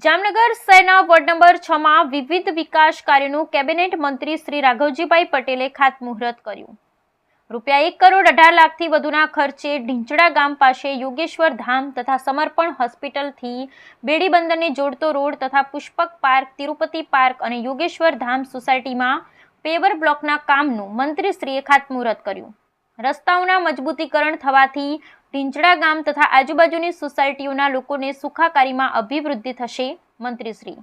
જામનગર શહેરના ward number 6 માં વિવિધ વિકાસ કાર્યોનું કેબિનેટ મંત્રી શ્રી રાઘવજીભાઈ પટેલે ખાતમુહૂર્ત કર્યું। ₹1 કરોડ 18 લાખથી વધુના ખર્ચે ઢીંચડા ગામ પાસે યોગેશ્વર ધામ તથા સમર્પણ હોસ્પિટલથી બેડી બંદરને જોડતો રોડ તથા પુષ્પક પાર્ક, તિરુપતિ પાર્ક અને યોગેશ્વર ધામ સોસાયટીમાં પેવર બ્લોકના કામનું મંત્રીશ્રીએ ખાતમુહૂર્ત કર્યું। રસ્તાઓના મજબૂતીકરણ થવાથી ઢીંચડા ગામ તથા આજુબાજુની સોસાયટીઓના લોકોને સુખાકારીમાં અભિવૃદ્ધિ થશે। મંત્રીશ્રી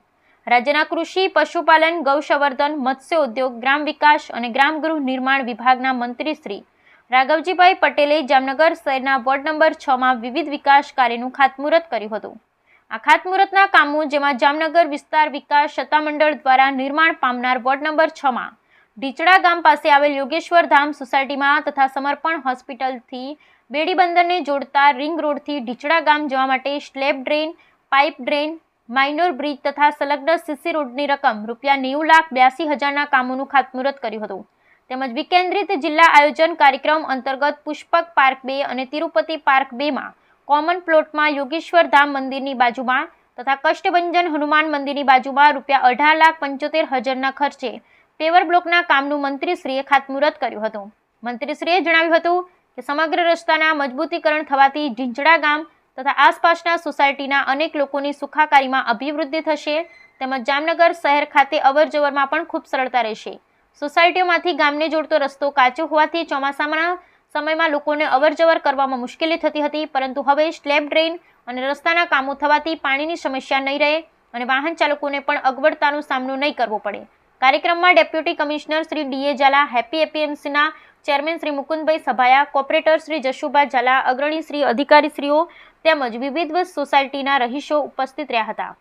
રાજ્યના કૃષિ, પશુપાલન, ગૌસંવર્ધન, મત્સ્ય ઉદ્યોગ, ગ્રામ વિકાસ અને ગ્રામ ગૃહ નિર્માણ વિભાગના મંત્રી શ્રી રાઘવજીભાઈ પટેલે જામનગર શહેરના વોર્ડ નંબર 6 માં વિવિધ વિકાસ કાર્યનું ખાતમુહૂર્ત કર્યું હતું। આ ખાતમુહૂર્તના કામો જેમાં જામનગર વિસ્તાર વિકાસ સત્તામંડળ દ્વારા નિર્માણ પામનાર વોર્ડ નંબર 6 માં ઢીંચડા ગામ પાસે આવેલ યોગેશ્વર ધામ સોસાયટીમાં તથા સમર્પણ હોસ્પિટલથી બેડી બંદરને જોડતા રિંગ રોડથી ઢીંચડા ગામ જવા માટે slab drain, pipe drain, minor bridge તથા સંલગ્ન સીસી રોડની રકમ ₹90,82,000ના કામોનું ખાતમુહૂર્ત કર્યું હતું। તેમજ વિકેન્દ્રિત જિલ્લા આયોજન કાર્યક્રમ અંતર્ગત પુષ્પક પાર્ક 2 અને તિરુપતિ પાર્ક 2 માં કોમન પ્લોટમાં યોગેશ્વર ધામ મંદિરની બાજુમાં તથા કષ્ટભંજન હનુમાન મંદિરની બાજુમાં ₹18,75,000ના ખર્ચે પેવર બ્લોકના કામનું મંત્રીશ્રીએ ખાતમુહૂર્ત કર્યું હતું। મંત્રીશ્રીએ જણાવ્યું હતું કે સમગ્ર રસ્તાના મજબૂતીકરણ થવાથી ઢીંચડા ગામ તથા આસપાસના સોસાયટીના અનેક લોકોની સુખાકારીમાં અભિવૃદ્ધિ થશે। તેમજ જામનગર શહેર ખાતે અવરજવરમાં પણ ખૂબ સરળતા રહેશે। સોસાયટીઓમાંથી ગામને જોડતો રસ્તો કાચો હોવાથી ચોમાસાના સમયમાં લોકોને અવરજવર કરવામાં મુશ્કેલી થતી હતી, પરંતુ હવે સ્લેબ ડ્રેન અને રસ્તાના કામો થવાથી પાણીની સમસ્યા નહીં રહે અને વાહન ચાલકોને પણ અગવડતાનો સામનો નહીં કરવો પડે। કાર્યક્રમમાં deputy commissioner Shri DA. Jhala, હેપી એપીએમસીના ચેરમેન શ્રી મુકુંદભાઈ સભાયા, કોર્પોરેટર શ્રી જશુભા ઝાલા, અગ્રણી શ્રી અધિકારીશ્રીઓ તેમજ વિવિધ સોસાયટીના રહીશો ઉપસ્થિત રહ્યા હતા।